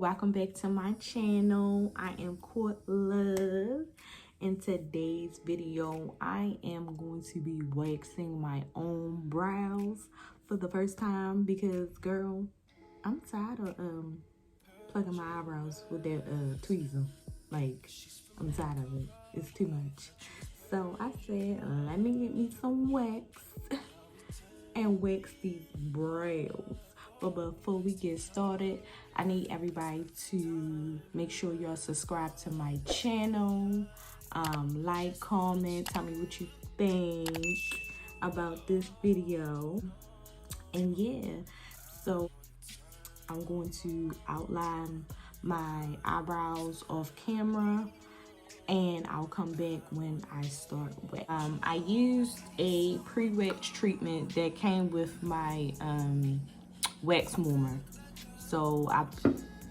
welcome back to my channel. I am Court Love. In today's video, I am going to be waxing my own brows for the first time because, girl, I'm tired of plucking my eyebrows with that tweezer. Like, I'm tired of it. It's too much. So I said, let me get me some wax and wax these brows. But before we get started, I need everybody to make sure y'all subscribe to my channel. Like, comment, tell me what you think about this video. And yeah, so I'm going to outline my eyebrows off camera, and I'll come back when I start wax. I used a pre-wax treatment that came with my wax warmer. So I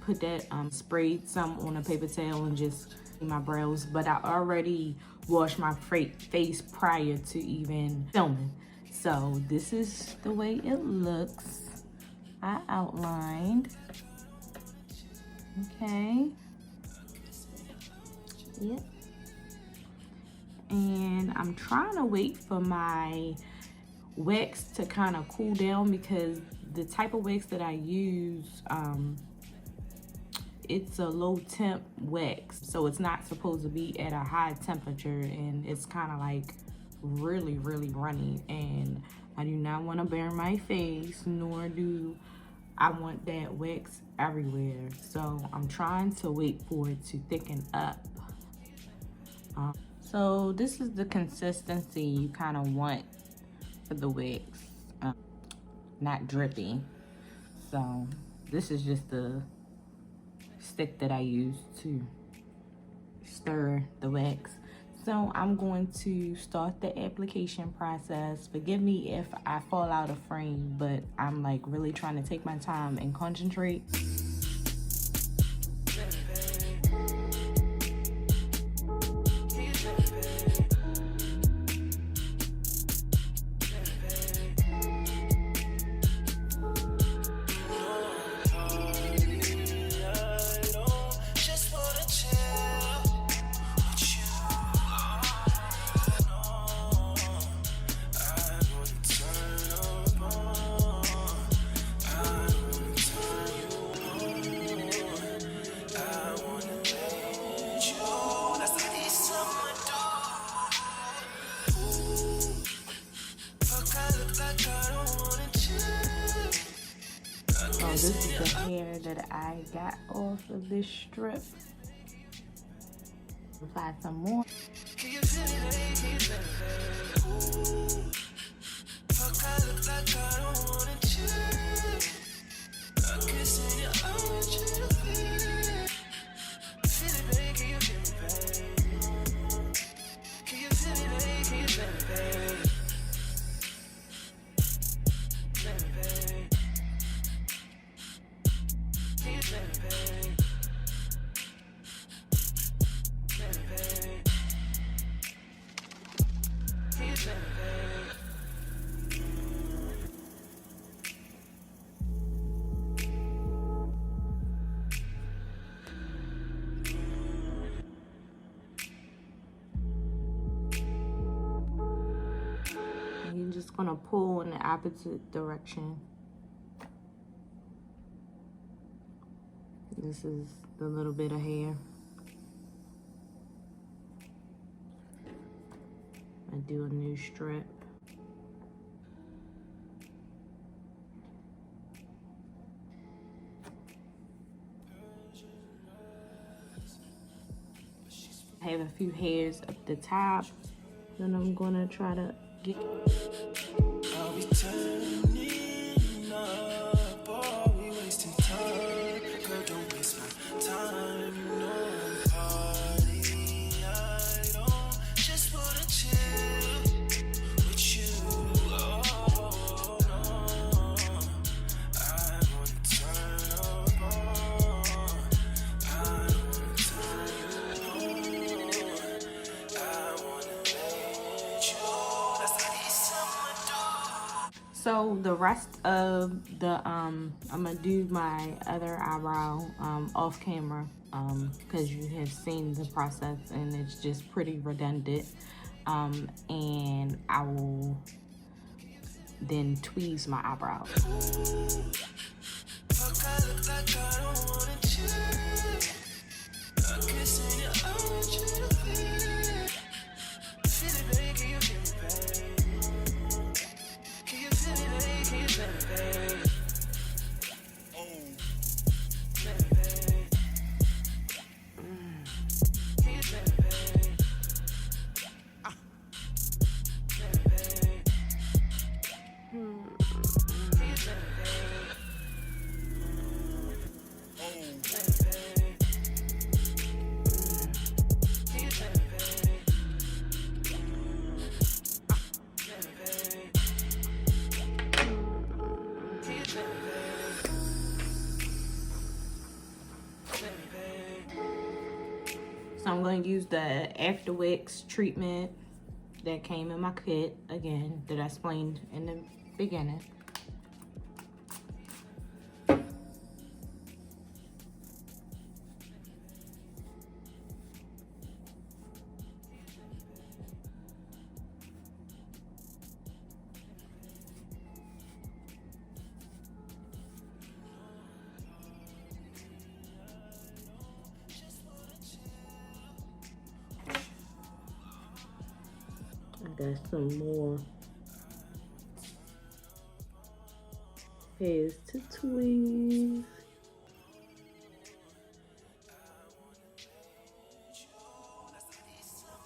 put that, sprayed some on a paper towel and just my brows, but I already washed my face prior to even filming. So this is the way it looks. I outlined. Okay. Yep. And I'm trying to wait for my wax to kind of cool down because the type of wax that I use, it's a low temp wax, so it's not supposed to be at a high temperature, and it's kind of like really runny, and I do not want to burn my face, nor do I want that wax everywhere. So I'm trying to wait for it to thicken up. So this is the consistency you kind of want for the wax, not drippy. So this is just the stick that I use to stir the wax. So I'm going to start the application process. Forgive me if I fall out of frame, but I'm like really trying to take my time and concentrate. This is the hair that I got off of this strip. Apply some more. You're just gonna pull in the opposite direction. This is the little bit of hair. I do a new strip. I have a few hairs up the top, then I'm gonna try to get. I'll be turning up, are we wasting time? Girl, don't waste my time, you know I'm party. I don't just wanna chill with you. Oh, no. I wanna turn up on. I wanna turn you on. I wanna let you. That's what he's So the rest of the I'm gonna do my other eyebrow off camera because you have seen the process and it's just pretty redundant. And I will then tweeze my eyebrows. So I'm going to use the After Wax treatment that came in my kit, again, that I explained in the beginning. I got some more hairs to tweeze.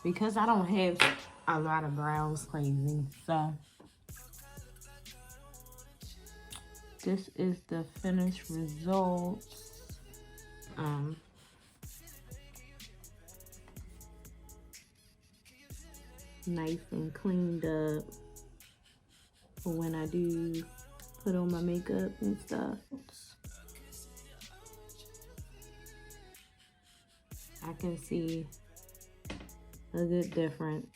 Because I don't have a lot of brows crazy, so this is the finished results. Nice and cleaned up for when I do put on my makeup and stuff. I can see a good difference.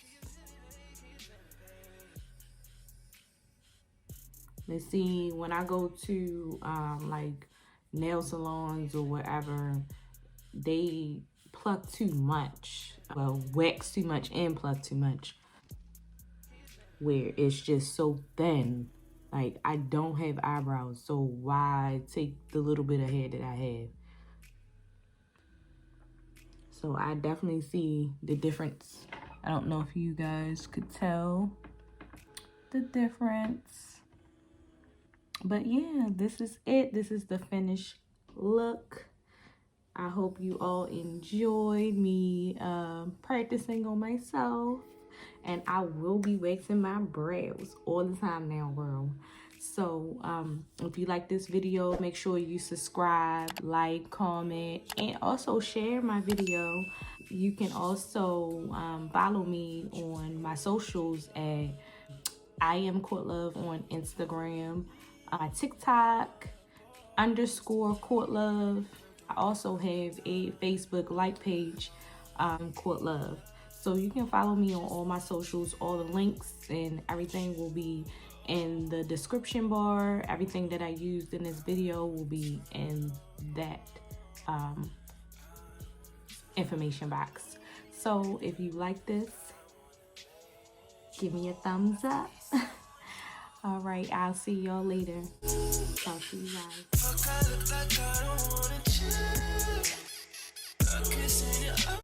Let's see, when I go to like nail salons or whatever, they pluck too much. Well, wax too much and pluck too much, where it's just so thin. Like, I don't have eyebrows, so why take the little bit of hair that I have? So I definitely see the difference. I don't know if you guys could tell the difference. But yeah, this is it. This is the finished look. I hope you all enjoyed me practicing on myself. And I will be waxing my brows all the time now, girl. So if you like this video, make sure you subscribe, like, comment, and also share my video. You can also follow me on my socials at I am Court Love on Instagram, my TikTok _Court Love. I also have a Facebook like page, Court Love. So you can follow me on all my socials. All the links and everything will be in the description bar. Everything that I used in this video will be in that information box. So if you like this, give me a thumbs up. All right, I'll see y'all later. Talk to you guys.